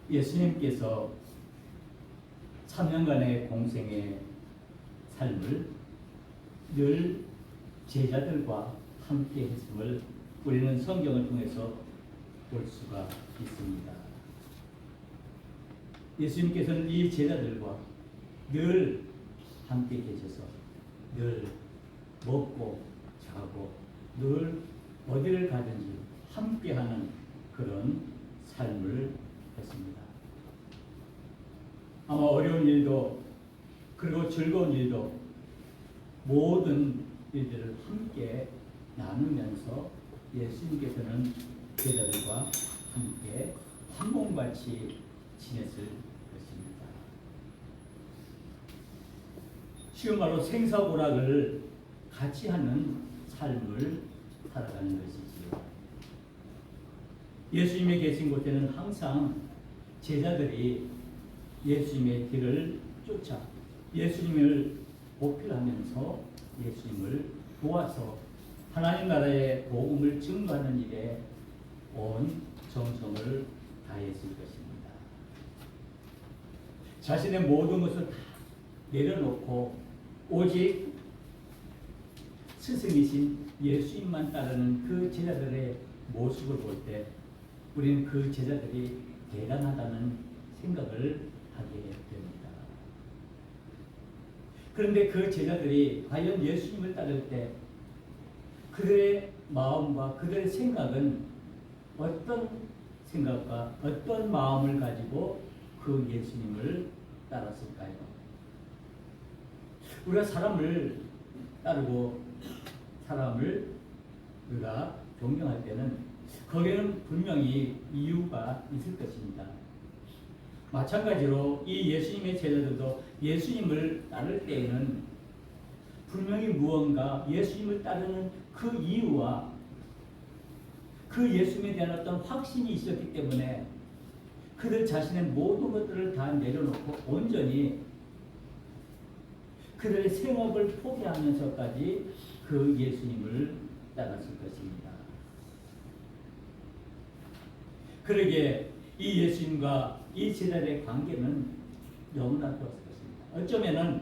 예수님께서 3년간의 공생의 삶을 늘 제자들과 함께 했음을 우리는 성경을 통해서 볼 수가 있습니다. 예수님께서는 이 제자들과 늘 함께 계셔서 늘 먹고 자고 늘 어디를 가든지 함께하는 그런 삶을 했습니다. 아마 어려운 일도 그리고 즐거운 일도 모든 일들을 함께 나누면서 예수님께서는 제자들과 함께 한 몸같이 지냈을 것입니다. 쉬운 말로 생사고락을 같이 하는 삶을 살아가는 것이지요. 예수님이 계신 곳에는 항상 제자들이 예수님의 길을 쫓아 예수님을 보필하면서 예수님을 도와서 하나님 나라의 복음을 증거하는 일에 온 정성을 다했을 것입니다. 자신의 모든 것을 다 내려놓고 오직 스승이신 예수님만 따르는 그 제자들의 모습을 볼 때 우리는 그 제자들이 대단하다는 생각을 하게 됩니다. 그런데 그 제자들이 과연 예수님을 따를 때 그들의 마음과 그들의 생각은 어떤 생각과 어떤 마음을 가지고 그 예수님을 따랐을까요? 우리가 사람을 따르고 사람을 우리가 존경할 때는 거기에는 분명히 이유가 있을 것입니다. 마찬가지로 이 예수님의 제자들도 예수님을 따를 때에는 분명히 무언가 예수님을 따르는 그 이유와 그 예수님에 대한 어떤 확신이 있었기 때문에 그들 자신의 모든 것들을 다 내려놓고 온전히 그들의 생업을 포기하면서까지 그 예수님을 따랐을 것입니다. 그러기에 이 예수님과 이 제자들의 관계는 너무나 좋았을 것입니다. 어쩌면은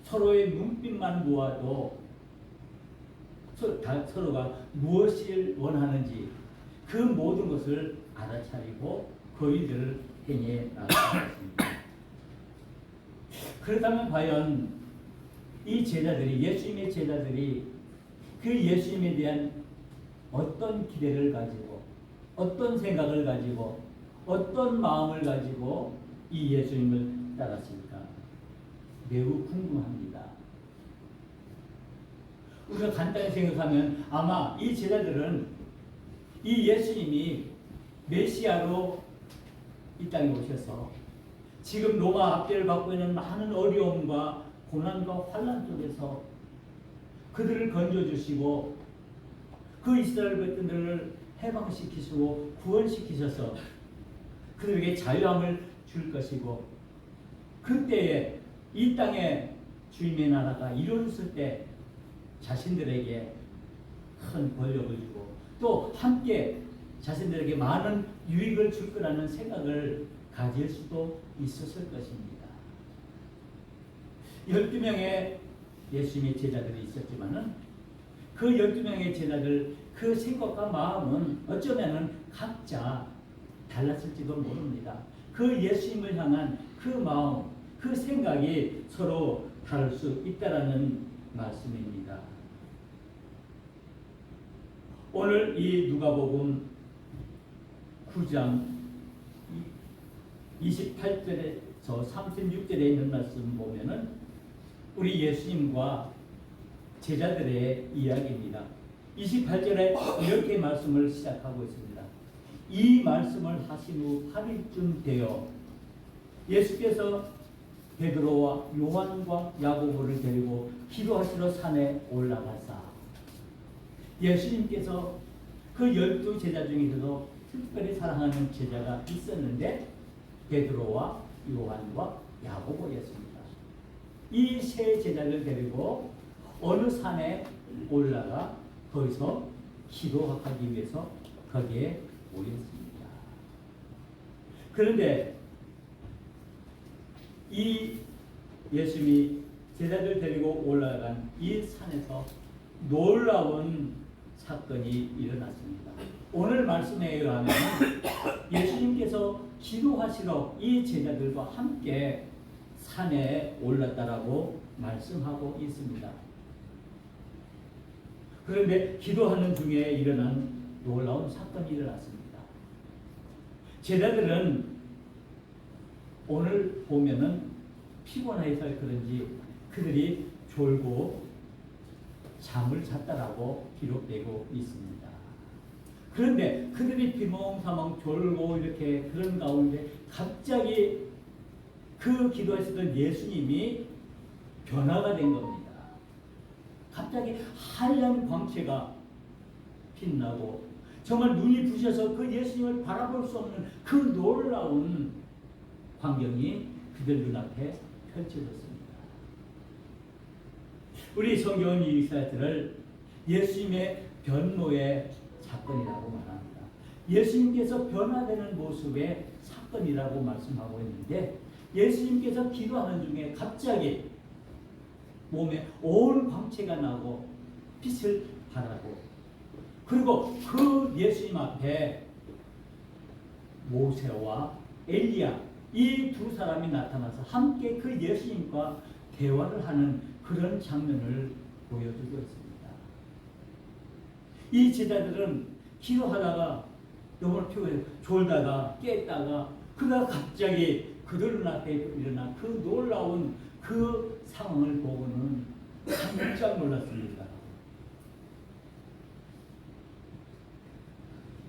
서로의 눈빛만 보아도 서로가 무엇을 원하는지 그 모든 것을 알아차리고 그 일들을 행해 나갈 것입니다. 그렇다면 과연 이 제자들이 예수님의 제자들이 그 예수님에 대한 어떤 기대를 가지고 어떤 생각을 가지고 어떤 마음을 가지고 이 예수님을 따랐을까 매우 궁금합니다. 우리가 간단히 생각하면 아마 이 제자들은 이 예수님이 메시아로 이 땅에 오셔서 지금 로마 압제를 받고 있는 많은 어려움과 고난과 환난 속에서 그들을 건져주시고 그 이스라엘 백성들을 해방시키시고 구원시키셔서 그들에게 자유함을 줄 것이고 그때에 이 땅에 주님의 나라가 이루어졌을 때 자신들에게 큰 권력을 주고 또 함께 자신들에게 많은 유익을 줄 거라는 생각을 가질 수도 있었을 것입니다. 12명의 예수님의 제자들이 있었지만은 그 12명의 제자들 그 생각과 마음은 어쩌면은 각자 달랐을지도 모릅니다. 그 예수님을 향한 그 마음, 그 생각이 서로 다를 수 있다라는 말씀입니다. 오늘 이 누가복음 9장 28절에서 36절에 있는 말씀 보면은 우리 예수님과 제자들의 이야기입니다. 28절에 이렇게 말씀을 시작하고 있습니다. 이 말씀을 하신 후 8일쯤 되어 예수께서 베드로와 요한과 야고보를 데리고 기도하시러 산에 올라가사 예수님께서 그 12 제자 중에서도 특별히 사랑하는 제자가 있었는데 베드로와 요한과 야고보였습니다. 이 세 제자를 데리고 어느 산에 올라가 거기서 기도하기 위해서 거기에 모였습니다. 그런데 이 예수님이 제자들 데리고 올라간 이 산에서 놀라운 사건이 일어났습니다. 오늘 말씀에 의하면 예수님께서 기도하시러 이 제자들과 함께 산에 올랐다라고 말씀하고 있습니다. 그런데 기도하는 중에 일어난 놀라운 사건이 일어났습니다. 제자들은 오늘 보면은 피곤해서 그런지 그들이 졸고 잠을 잤다라고 기록되고 있습니다. 그런데 그들이 비몽사몽 졸고 이렇게 그런 가운데 갑자기 그 기도했었던 예수님이 변화가 된 겁니다. 갑자기 하얀 광채가 빛나고 정말 눈이 부셔서 그 예수님을 바라볼 수 없는 그 놀라운 광경이 그들 눈앞에 펼쳐졌습니다. 우리 성경은 이 사실을 예수님의 변모의 사건이라고 말합니다. 예수님께서 변화되는 모습의 사건이라고 말씀하고 있는데 예수님께서 기도하는 중에 갑자기 몸에 온 광채가 나고 빛을 발하고 그리고 그 예수님 앞에 모세와 엘리야 이 두 사람이 나타나서 함께 그 예수님과 대화를 하는 그런 장면을 보여주고 있습니다. 이 제자들은 기도하다가 너무 피곤해서 졸다가 깼다가 그러다가 갑자기 그들 앞에 일어난 그 놀라운 그 상황을 보고는 깜짝 놀랐습니다.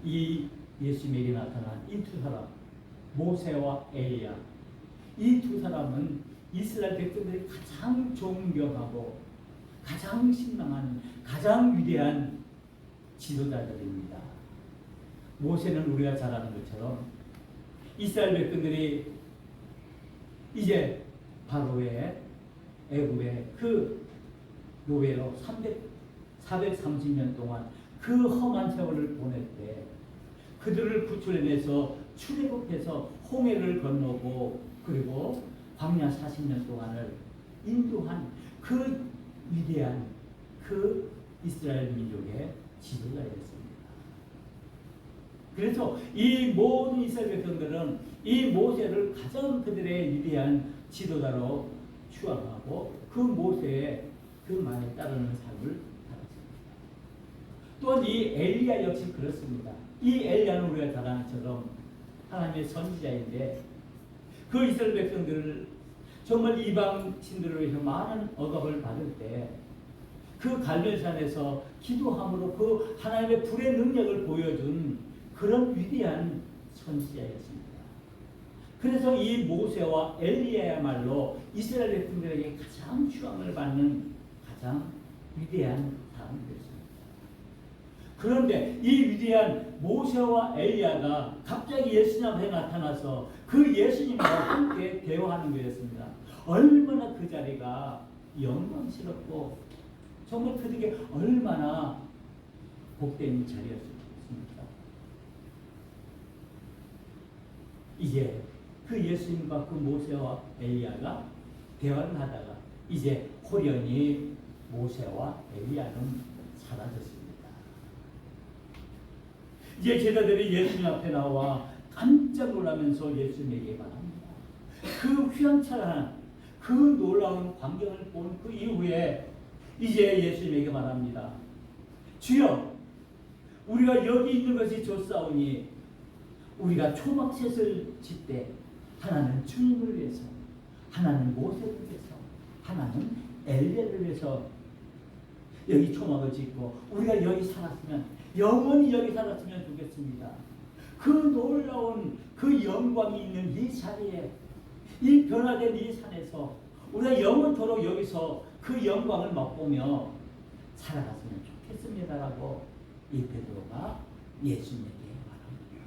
이 예수님에게 나타난 이 두 사람 모세와 엘리야 이 두 사람은 이스라엘 백성들이 가장 존경하고 가장 신망하는 가장 위대한 지도자들입니다. 모세는 우리가 잘 아는 것처럼 이스라엘 백성들이 이제 바로의 애굽의 그 노예로 430년 동안 그 험한 세월을 보낼 때 그들을 구출해내서 출애굽해서 홍해를 건너고 그리고 광야 40년 동안을 인도한 그 위대한 그 이스라엘 민족의 지도자였습니다. 그래서 이 모든 이스라엘 백성들은 이 모세를 가장 그들의 위대한 지도자로 추앙하고 그 모세의 그 말에 따르는 삶을 살았습니다. 또한 이 엘리야 역시 그렇습니다. 이 엘리야는 우리가 잘 아는 것처럼 하나님의 선지자인데 그 이스라엘 백성들을 정말 이방신들을 위해서 많은 억압을 받을 때 그 갈멜산에서 기도함으로 그 하나님의 불의 능력을 보여준 그런 위대한 선지자였습니다. 그래서 이 모세와 엘리야야말로 이스라엘 백성들에게 가장 추앙을 받는 가장 위대한 사람들이었습니다. 그런데 이 위대한 모세와 엘리야가 갑자기 예수님 앞에 나타나서 그 예수님과 함께 대화하는 것이었습니다. 얼마나 그 자리가 영광스럽고 정말 그들에게 얼마나 복된 자리였습니까? 이제 그 예수님과 그 모세와 엘리야가 대화를 하다가 이제 호련히 모세와 엘리야는 사라졌습니다. 이제 제자들이 예수님 앞에 나와 깜짝 놀라면서 예수님에게 말합니다. 그 휘황찬란한 그 놀라운 광경을 본 그 이후에 이제 예수님에게 말합니다. 주여, 우리가 여기 있는 것이 좋사오니 우리가 초막셋을 짓되 하나는 주님을 위해서, 하나는 모세를 위해서, 하나는 엘리야를 위해서 여기 초막을 짓고 우리가 여기 살았으면 영원히 여기 살았으면 좋겠습니다. 그 놀라운 그 영광이 있는 이 자리에 이 변화된 이 산에서 우리가 영원토록 여기서 그 영광을 맛보며 살아갔으면 좋겠습니다라고 이 베드로가 예수님에게 말합니다.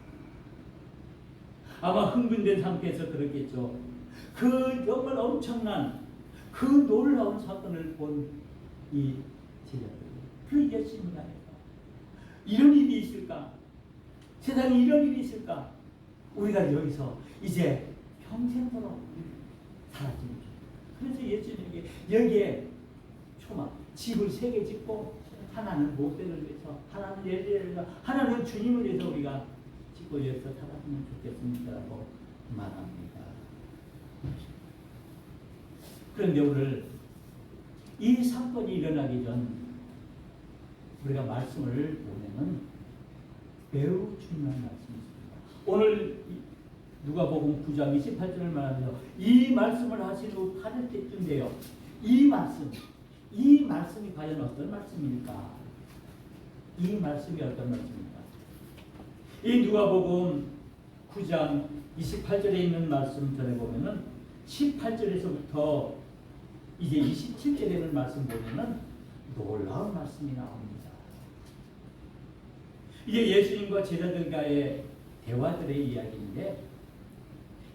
아마 흥분된 상태에서 그렇겠죠. 그 정말 엄청난 그 놀라운 사건을 본 이 제자들, 그 예수님을 향해서 이런 일이 있을까? 세상에 이런 일이 있을까? 우리가 여기서 이제 평생토록 살았으면 좋겠다. 그래서 예수님에게 여기에 초막 집을 3개 짓고 하나는 모세를 위해서, 하나는 엘리야를 위해서, 하나는 주님을 위해서 우리가 짓고 위해서 살았으면 좋겠습니다라고 말합니다. 그런데 오늘 이 사건이 일어나기 전 우리가 말씀을 보면은 매우 중요한 말씀이 있습니다. 오늘 누가복음 9장 28절을 말하면서 이 말씀을 하신 후 8일째쯤인데요. 이 말씀이 과연 어떤 말씀입니까? 이 말씀이 어떤 말씀입니까? 이 누가복음 9장 28절에 있는 말씀 전에 보면은 18절에서부터 이제 27절에 되는 말씀 보면은 놀라운 말씀이 나옵니다. 이게 예수님과 제자들과의 대화들의 이야기인데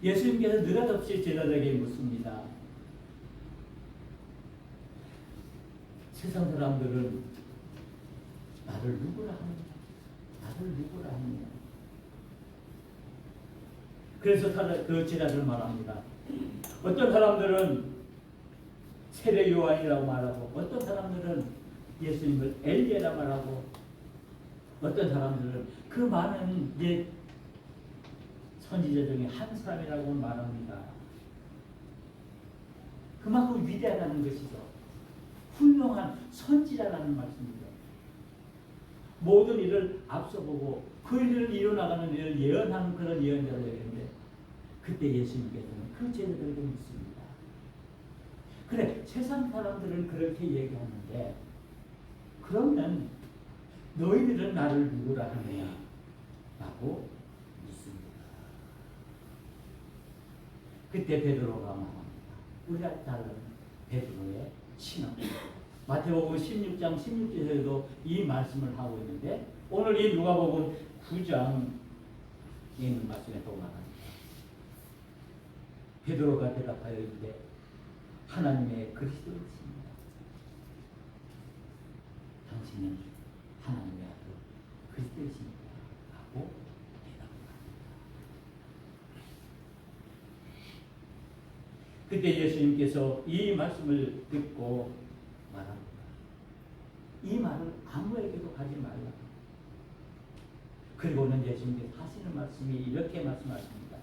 예수님께서 느닷없이 제자들에게 묻습니다. 세상 사람들은 나를 누구라 하느냐? 나를 누구라 하느냐? 그래서 그 제자들 말합니다. 어떤 사람들은 세례 요한이라고 말하고, 어떤 사람들은 예수님을 엘리야라 말하고, 어떤 사람들은 그 많은 선지자 중에 한 사람이라고 말합니다. 그만큼 위대하다는 것이죠. 훌륭한 선지자라는 말씀입니다. 모든 일을 앞서보고 그 일을 이뤄나가는 일을 예언하는 그런 예언자로 되는데 그때 예수님께서는 그 제자들에게 묻습니다. 그래, 세상 사람들은 그렇게 얘기하는데 그러면 너희들은 나를 누구라 하느냐? 라고 묻습니다. 그때 베드로가 말합니다. 우리가 다른 베드로의 신앙. 마태복음 16장 16절에도 이 말씀을 하고 있는데 오늘 이 누가복음 9장에 있는 말씀에 또 말합니다. 베드로가 대답하여 이르되 하나님의 그리스도이십니다. 당신은 하나님의 아들 그리스도이십니다. 하고 대답합니다. 그때 예수님께서 이 말씀을 듣고 말합니다. 이 말을 아무에게도 하지 말라. 그리고는 예수님께서 하시는 말씀이 이렇게 말씀하십니다.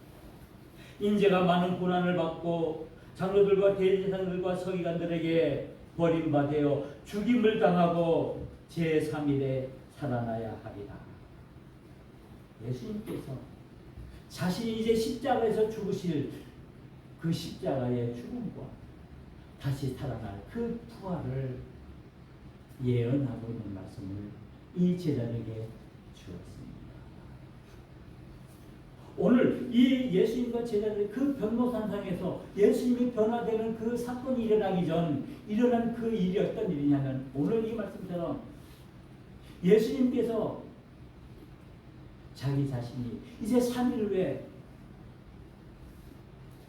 인재가 많은 고난을 받고 장로들과 대제사장들과 서기관들에게 버림받아 죽임을 당하고 제3일에 살아나야 하리라. 예수님께서 자신이 이제 십자가에서 죽으실 그 십자가의 죽음과 다시 살아날 그 부활을 예언하고 있는 말씀을 이 제자들에게 주었습니다. 오늘 이 예수님과 제자들이 그 변모산상에서 예수님이 변화되는 그 사건이 일어나기 전 일어난 그 일이 어떤 일이냐면 오늘 이 말씀처럼 예수님께서 자기 자신이 이제 3일 후에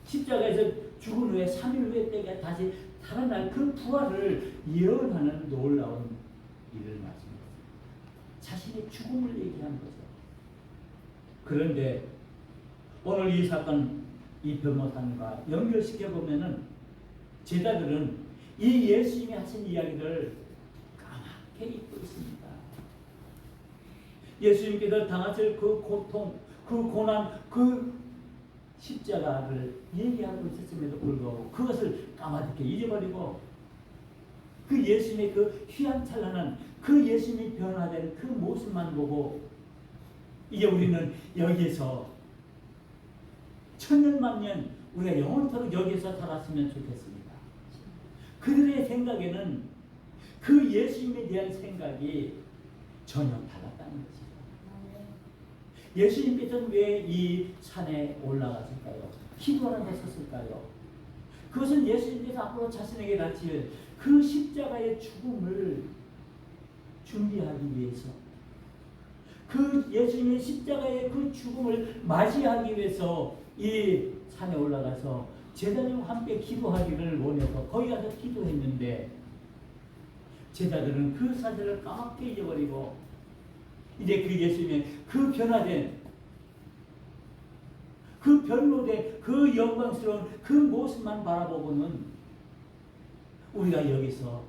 십자가에서 죽은 후에 3일 후에 때가 다시 살아날 그 부활을 예언하는 놀라운 일을 말씀했습니다. 자신의 죽음을 얘기한 거죠. 그런데 오늘 이 사건, 이 변모산과 연결시켜 보면은 제자들은 이 예수님이 하신 이야기를 까맣게 잊고 있습니다. 예수님께서 당하실 그 고통, 그 고난, 그 십자가를 얘기하고 있었음에도 불구하고 그것을 까맣게 잊어버리고 그 예수님의 그 휘황찬란한 그 예수님이 변화된 그 모습만 보고 이제 우리는 여기에서 천년만년 우리가 영원토록 여기서 살았으면 좋겠습니다. 그들의 생각에는 그 예수님에 대한 생각이 전혀 달랐다는 것이죠. 예수님께서는 왜 이 산에 올라갔을까요? 기도하는 데 섰을까요? 그것은 예수님께서 앞으로 자신에게 닥칠 그 십자가의 죽음을 준비하기 위해서 그 예수님의 십자가의 그 죽음을 맞이하기 위해서 이 산에 올라가서 제자들과 함께 기도하기를 원해서 거기 가서 기도했는데 제자들은 그 사실을 까맣게 잊어버리고 이제 그 예수님의 그 변화된 그 그 별로된 그 영광스러운 그 모습만 바라보고는 우리가 여기서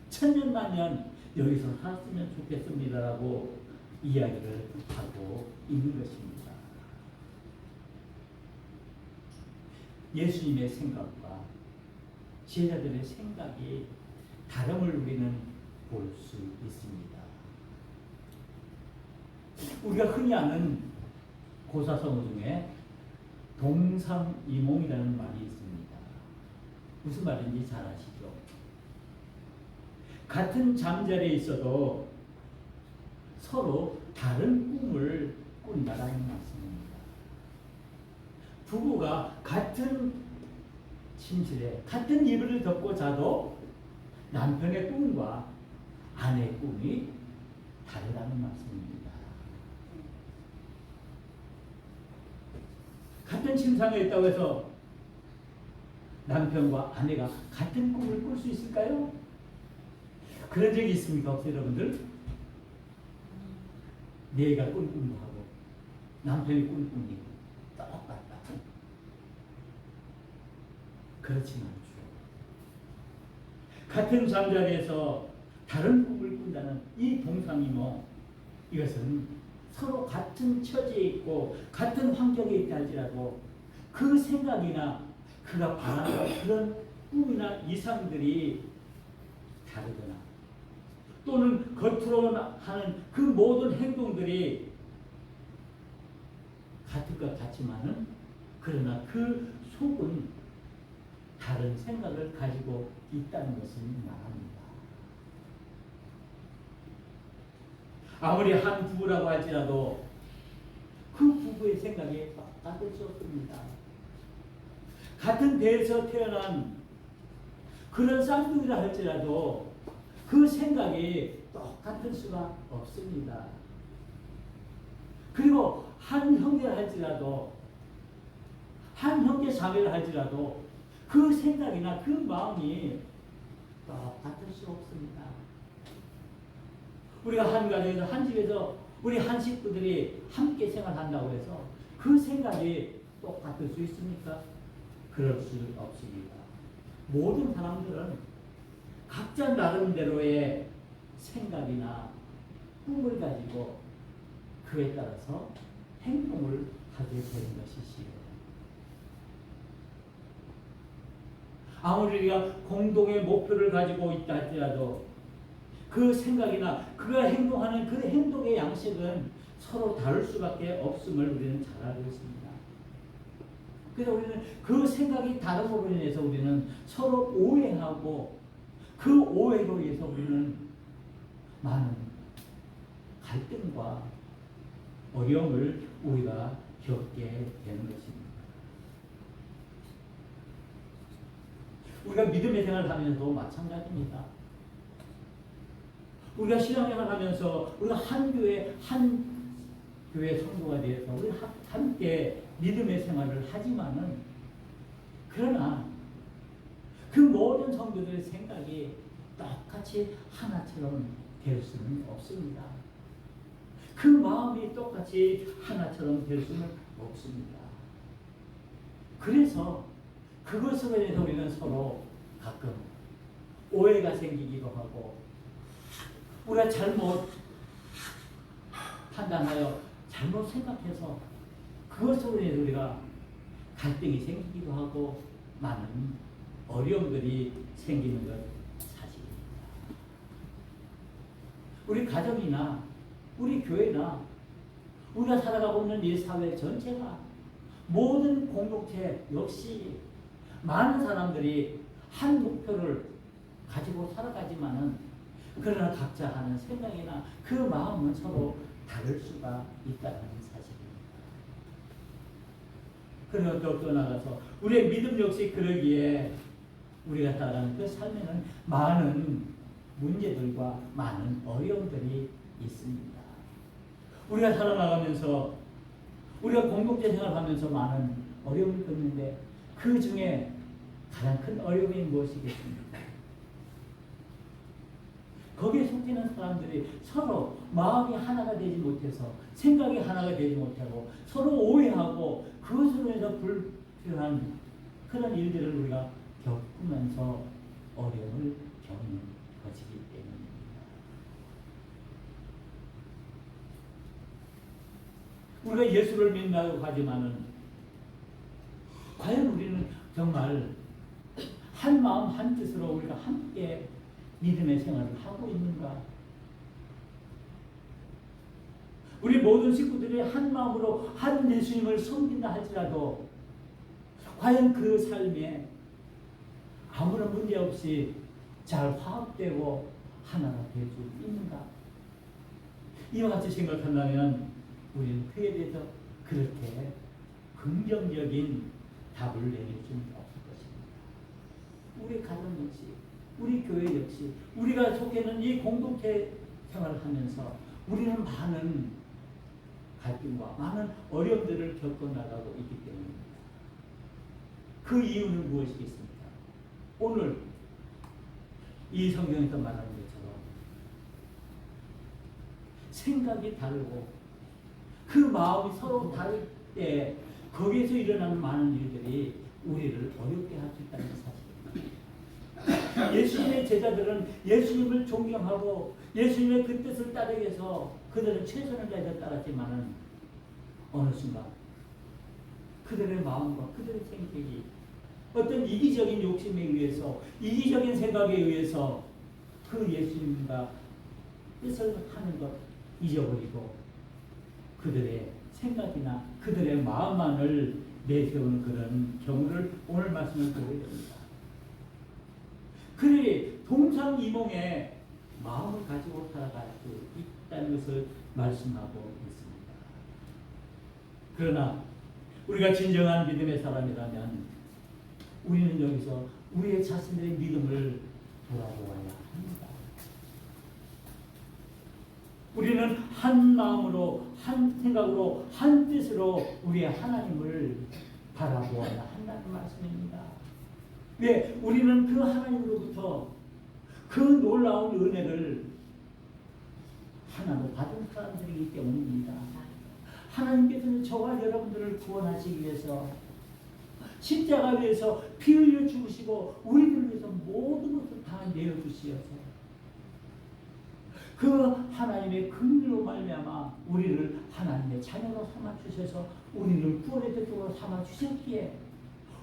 천년만년 여기서 살았으면 좋겠습니다라고 이야기를 하고 있는 것입니다. 예수님의 생각과 제자들의 생각이 다름을 우리는 볼 수 있습니다. 우리가 흔히 아는 고사성어 중에 동상이몽이라는 말이 있습니다. 무슨 말인지 잘 아시죠? 같은 잠자리에 있어도 서로 다른 꿈을 꾼다라는 말씀입니다. 부부가 같은 침실에 같은 이불을 덮고 자도 남편의 꿈과 아내의 꿈이 다르다는 말씀입니다. 같은 침상에 있다고 해서 남편과 아내가 같은 꿈을 꿀 수 있을까요? 그런 적이 있습니까? 혹시 여러분들? 내가 꾼 꿈도 하고 남편이 꾼 꿈이 똑같다. 그렇진 않죠. 같은 잠자리에서 다른 꿈을 꾼다는 이 동상이몽, 이것은 서로 같은 처지에 있고 같은 환경에 있다 할지라도 그 생각이나 그가 바라는 그런 꿈이나 이상들이 다르거나 또는 겉으로 하는 그 모든 행동들이 같을 것 같지만은 그러나 그 속은 다른 생각을 가지고 있다는 것을 말합니다. 아무리 한 부부라고 할지라도 그 부부의 생각이 똑같을 수 없습니다. 같은 배에서 태어난 그런 쌍둥이라 할지라도 그 생각이 똑같을 수가 없습니다. 그리고 한 형제라 할지라도 한 형제 자매라 할지라도 그 생각이나 그 마음이 똑같을 수 없습니다. 우리가 한 가정에서 한 집에서 우리 한 식구들이 함께 생활한다고 해서 그 생각이 똑같을 수 있습니까? 그럴 수 없습니다. 모든 사람들은 각자 나름대로의 생각이나 꿈을 가지고 그에 따라서 행동을 하게 되는 것이지요. 아무리 우리가 공동의 목표를 가지고 있다 할지라도 그 생각이나 그가 행동하는 그 행동의 양식은 서로 다를 수밖에 없음을 우리는 잘 알고 있습니다. 그래서 우리는 그 생각이 다름으로 인해서 우리는 서로 오해하고 그 오해로 인해서 우리는 많은 갈등과 어려움을 우리가 겪게 되는 것입니다. 우리가 믿음의 생활을 하면서도 마찬가지입니다. 우리가 신앙생활을 하면서 우리가 한 교회 성도가 되어서 우리 함께 믿음의 생활을 하지만은 그러나 그 모든 성도들의 생각이 똑같이 하나처럼 될 수는 없습니다. 그 마음이 똑같이 하나처럼 될 수는 없습니다. 그래서 그것으로 인해서 우리는 서로 가끔 오해가 생기기도 하고 우리가 잘못 판단하여 잘못 생각해서 그것으로 인해서 우리가 갈등이 생기기도 하고 많은 어려움들이 생기는 것 사실입니다. 우리 가정이나 우리 교회나 우리가 살아가고 있는 이 사회 전체가 모든 공동체 역시 많은 사람들이 한 목표를 가지고 살아가지만은 그러나 각자 하는 생각이나 그 마음은 서로 다를 수가 있다는 사실입니다. 그리고 또 나가서 우리의 믿음 역시 그러기에 우리가 살아가는 그 삶에는 많은 문제들과 많은 어려움들이 있습니다. 우리가 살아나가면서 우리가 공동체 생활하면서 많은 어려움을 겪는데 그 중에 가장 큰 어려움이 무엇이겠습니까? 거기에 속해있는 사람들이 서로 마음이 하나가 되지 못해서 생각이 하나가 되지 못하고 서로 오해하고 그것으로 인해서 불필요한 그런 일들을 우리가 겪으면서 어려움을 겪는 것이기 때문입니다. 우리가 예수를 믿는다고 하지만은 과연 우리는 정말 한 마음 한 뜻으로 우리가 함께 믿음의 생활을 하고 있는가? 우리 모든 식구들이 한 마음으로 한 예수님을 섬긴다 할지라도 과연 그 삶에 아무런 문제 없이 잘 화합되고 하나가 될 수 있는가? 이와 같이 생각한다면 우리는 그에 대해서 그렇게 긍정적인 답을 내릴 수는 없을 것입니다. 우리 가정 역시, 우리 교회 역시, 우리가 속해 있는 이 공동체 생활을 하면서 우리는 많은 갈등과 많은 어려움들을 겪어나가고 있기 때문입니다. 그 이유는 무엇이겠습니까? 오늘 이 성경에서 말하는 것처럼 생각이 다르고 그 마음이 서로 다를 때 거기에서 일어나는 많은 일들이 우리를 어렵게 할 수 있다는 사실입니다. 예수님의 제자들은 예수님을 존경하고 예수님의 그 뜻을 따르기 위해서 그들은 최선을 다해서 따랐지만은 어느 순간 그들의 마음과 그들의 생각이 어떤 이기적인 욕심에 의해서 이기적인 생각에 의해서 그 예수님과 뜻을 하는 것 잊어버리고 그들의 생각이나 그들의 마음만을 내세우는 그런 경우를 오늘 말씀을 보게 됩니다. 그들이 동상이몽에 마음을 가지고 살아갈 수 있다는 것을 말씀하고 있습니다. 그러나 우리가 진정한 믿음의 사람이라면 우리는 여기서 우리의 자신들의 믿음을 돌아보아야 합니다. 우리는 한 마음으로, 한 생각으로, 한 뜻으로 우리의 하나님을 바라보아야 한다는 말씀입니다. 왜? 우리는 그 하나님으로부터 그 놀라운 은혜를 하나로 받은 사람들이기 때문입니다. 하나님께서는 저와 여러분들을 구원하시기 위해서 십자가 위에서 피 흘려 죽으시고 우리들을 위해서 모든 것을 다 내어주시어서 그 하나님의 긍휼로 말미암아 우리를 하나님의 자녀로 삼아 주셔서 우리를 구원의 대통으로 삼아 주셨기에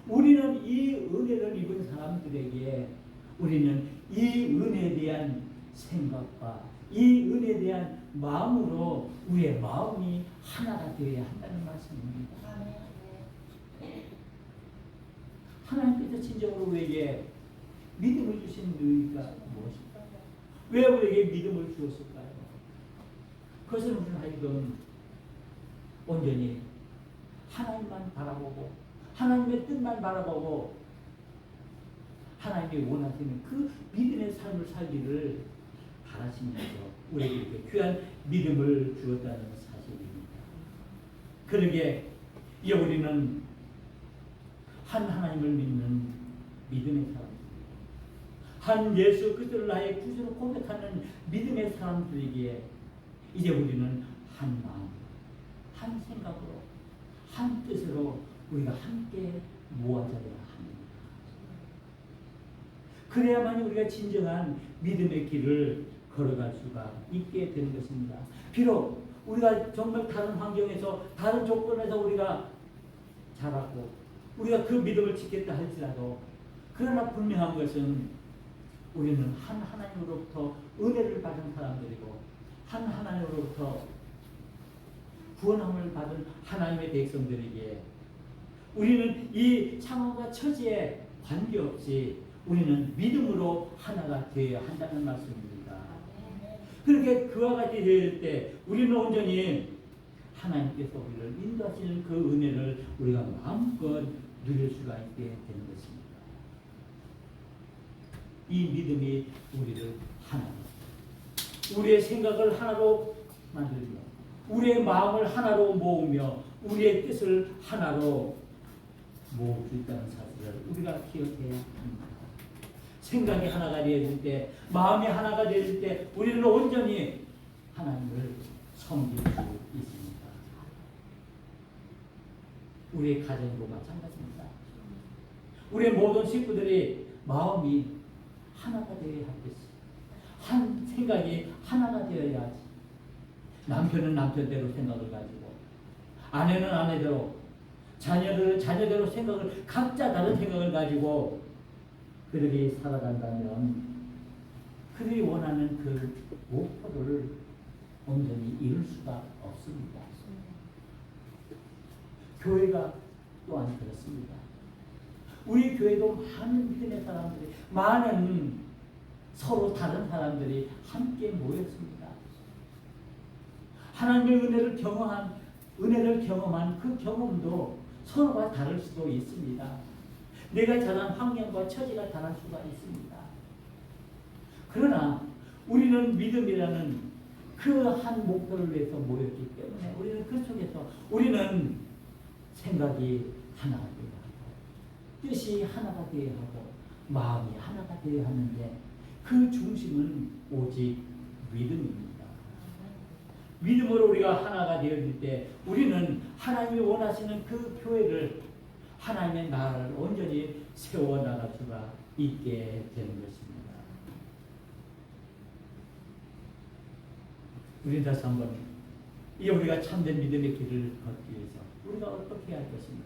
우리는 이 은혜를 입은 사람들에게 우리는 이 은혜에 대한 생각과 이 은혜에 대한 마음으로 우리의 마음이 하나가 되어야 한다는 말씀입니다. 하나님께서 진정으로 우리에게 믿음을 주신 의의가 무엇일까요? 왜 우리에게 믿음을 주었을까요? 그것은 우리는 하여금 온전히 하나님만 바라보고 하나님의 뜻만 바라보고 하나님이 원하시는 그 믿음의 삶을 살기를 바라시면서 우리에게 이렇게 귀한 믿음을 주었다는 사실입니다. 그러기에 이제 우리는 한 하나님을 믿는 믿음의 사람들, 한 예수 그리스도를 나의 구주로 고백하는 믿음의 사람들에게 이제 우리는 한 마음, 한 생각으로, 한 뜻으로 우리가 함께 모아져야 합니다. 그래야만 우리가 진정한 믿음의 길을 걸어갈 수가 있게 되는 것입니다. 비록 우리가 정말 다른 환경에서 다른 조건에서 우리가 자랐고 우리가 그 믿음을 지켰다 할지라도 그러나 분명한 것은 우리는 한 하나님으로부터 은혜를 받은 사람들이고 한 하나님으로부터 구원함을 받은 하나님의 백성들에게 우리는 이 상황과 처지에 관계없이 우리는 믿음으로 하나가 되어야 한다는 말씀입니다. 그렇게 그와 같이 될 때 우리는 온전히 하나님께서 우리를 인도하시는 그 은혜를 우리가 마음껏 누릴 수가 있게 되는 것입니다. 이 믿음이 우리를 하나로, 우리의 생각을 하나로 만들며 우리의 마음을 하나로 모으며 우리의 뜻을 하나로 모을 수 있다는 사실을 우리가 기억해야 합니다. 생각이 하나가 되어질 때, 마음이 하나가 되어질 때 우리는 온전히 하나님을 섬길 수 있습니다. 우리의 가정도 마찬가지입니다. 우리의 모든 식구들이 마음이 하나가 되어야 하겠지. 한 생각이 하나가 되어야지. 남편은 남편대로 생각을 가지고, 아내는 아내대로, 자녀들은 자녀대로 생각을, 각자 다른 생각을 가지고 그들이 살아간다면 그들이 원하는 그 목표를 온전히 이룰 수가 없습니다. 교회가 또한 그렇습니다. 우리 교회도 많은 믿음의 사람들이, 많은 서로 다른 사람들이 함께 모였습니다. 하나님의 은혜를 경험한 그 경험도 서로가 다를 수도 있습니다. 내가 자란 환경과 처지가 다를 수가 있습니다. 그러나 우리는 믿음이라는 그 한 목표를 위해서 모였기 때문에 우리는 그 속에서 우리는 생각이 하나가 되어야 하고, 뜻이 하나가 되어야 하고, 마음이 하나가 되어야 하는데 그 중심은 오직 믿음입니다. 믿음으로 우리가 하나가 되어질 때 우리는 하나님이 원하시는 그 교회를, 하나님의 나라를 온전히 세워나갈 수가 있게 되는 것입니다. 우리 다시 한번 이 우리가 참된 믿음의 길을 걷기 위해서 우리가 어떻게 해야 할 것인가?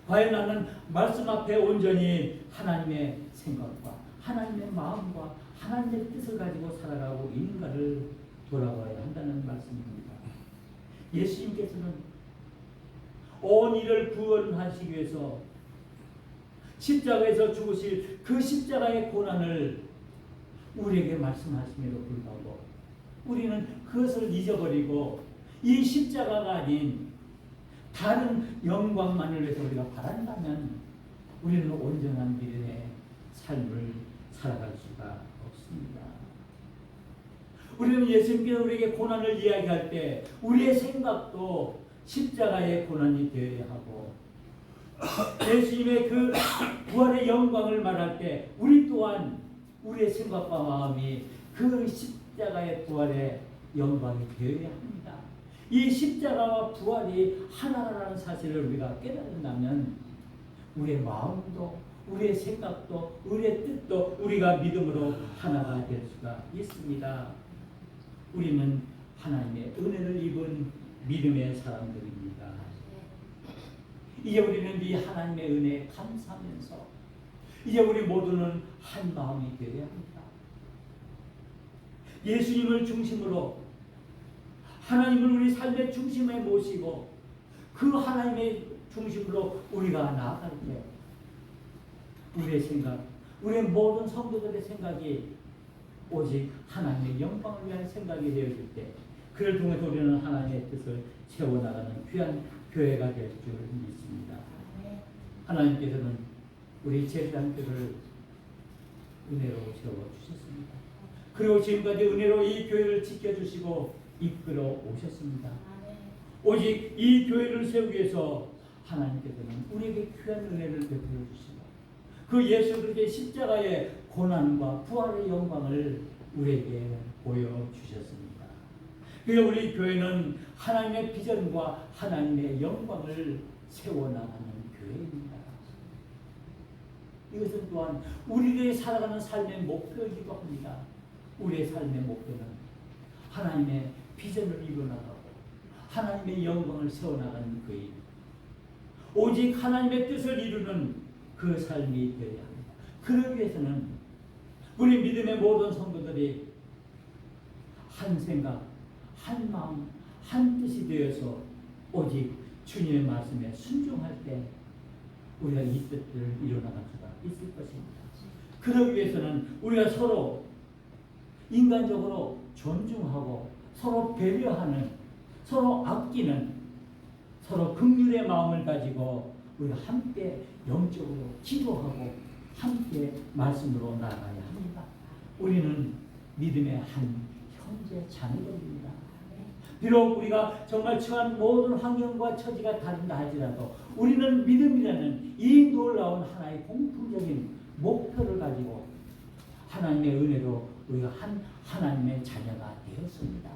과연 나는 말씀 앞에 온전히 하나님의 생각과 하나님의 마음과 하나님의 뜻을 가지고 살아가고 있는가를 돌아봐야 한다는 말씀입니다. 예수님께서는 온 이를 구원하시기 위해서 십자가에서 죽으실 그 십자가의 고난을 우리에게 말씀하심에도 불구하고 우리는 그것을 잊어버리고 이 십자가가 아닌 다른 영광만을 위해서 우리가 바란다면 우리는 온전한 믿음의 삶을 살아갈 수가 없습니다. 우리는 예수님께서 우리에게 고난을 이야기할 때 우리의 생각도 십자가의 고난이 되어야 하고, 예수님의 그 부활의 영광을 말할 때 우리 또한 우리의 생각과 마음이 그 십자가의 부활의 영광이 되어야 합니다. 이 십자가와 부활이 하나라는 사실을 우리가 깨달은다면 우리의 마음도, 우리의 생각도, 우리의 뜻도 우리가 믿음으로 하나가 될 수가 있습니다. 우리는 하나님의 은혜를 입은 믿음의 사람들입니다. 이제 우리는 이 하나님의 은혜에 감사하면서 이제 우리 모두는 한 마음이 되어야 합니다. 예수님을 중심으로 하나님을 우리 삶의 중심에 모시고 그 하나님의 중심으로 우리가 나아갈 때 우리의 생각, 우리의 모든 성도들의 생각이 오직 하나님의 영광을 위한 생각이 되어질 때 그를 통해서 우리는 하나님의 뜻을 채워나가는 귀한 교회가 될 줄 믿습니다. 하나님께서는 우리 제사장들을 은혜로 세워주셨습니다. 그리고 지금까지 은혜로 이 교회를 지켜주시고 이끌어 오셨습니다. 오직 이 교회를 세우기 위해서 하나님께서는 우리에게 귀한 은혜를 베풀어 주시고 그 예수 그리스도의 십자가의 고난과 부활의 영광을 우리에게 보여주셨습니다. 그래서 우리 교회는 하나님의 비전과 하나님의 영광을 세워나가는 교회입니다. 이것은 또한 우리들이 살아가는 삶의 목표이기도 합니다. 우리의 삶의 목표는 하나님의 비전을 이루어나가고 하나님의 영광을 세워나가는 교회, 오직 하나님의 뜻을 이루는 그 삶이 되어야 합니다. 그러기 위해서는 우리 믿음의 모든 성도들이 한 생각, 한 마음, 한 뜻이 되어서 오직 주님의 말씀에 순종할 때 우리가 이 뜻을 이루어나갈 수가 있을 것입니다. 그러기 위해서는 우리가 서로 인간적으로 존중하고 서로 배려하는, 서로 아끼는, 서로 긍휼의 마음을 가지고 우리가 함께 영적으로 기도하고 함께 말씀으로 나아가야 합니다. 우리는 믿음의 한 형제 자매들입니다. 비록 우리가 정말 처한 모든 환경과 처지가 다른다 할지라도 우리는 믿음이라는 이 놀라운 하나의 공통적인 목표를 가지고 하나님의 은혜로 우리가 하나님의 자녀가 되었습니다.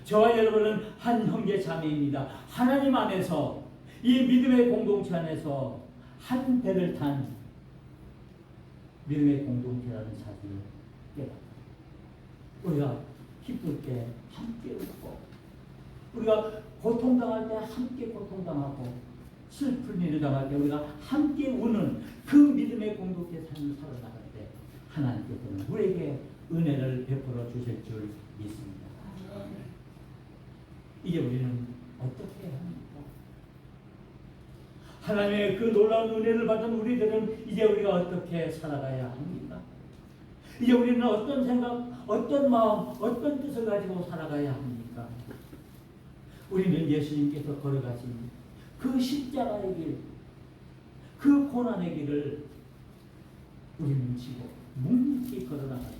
저와 여러분은 한 형제 자매입니다. 하나님 안에서 이 믿음의 공동체 안에서 한 배를 탄 믿음의 공동체라는 사실을 깨닫고 우리가 기쁠 때 함께 웃고 우리가 고통당할 때 함께 고통당하고 슬픈 일을 당할 때 우리가 함께 우는 그 믿음의 공동체 삶을 살아나갈 때 하나님께서는 우리에게 은혜를 베풀어 주실 줄 믿습니다. 이제 우리는 어떻게 해야 합니까? 하나님의 그 놀라운 은혜를 받은 우리들은 이제 우리가 어떻게 살아가야 합니까? 이제 우리는 어떤 생각, 어떤 마음, 어떤 뜻을 가지고 살아가야 합니까? 우리는 예수님께서 걸어가신 그 십자가의 길, 그 고난의 길을 우리는 지고 묵묵히 걸어나갈 때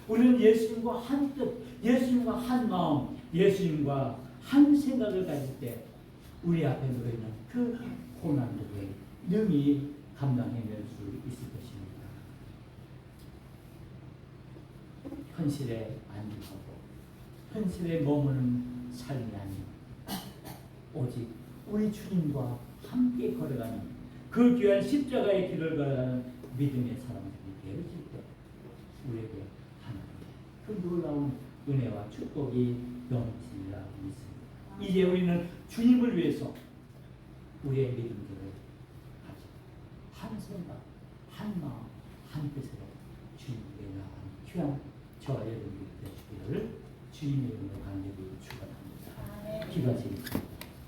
우리는 예수님과 한 뜻, 예수님과 한 마음, 예수님과 한 생각을 가질 때 우리 앞에 놓여있는 그 고난들을 능히 감당해낼 수 있을 것입니다. 현실에 안주하고 현실에 머무는 삶이 아닌 오직 우리 주님과 함께 걸어가는 그 귀한 십자가의 길을 걸어가는 믿음의 사람들이 되어질 때 우리에게 하나님의 그 놀라운 은혜와 축복이 넘치리라 믿습니다. 이제 우리는 주님을 위해서 우리의 믿음들을 가지고 한 생각, 한 마음, 한 뜻으로 주님께 나아가는 귀한 저와 여러분들이 되시기를 주님의 이름으로 간절히 축원합니다. 기도하시겠습니다.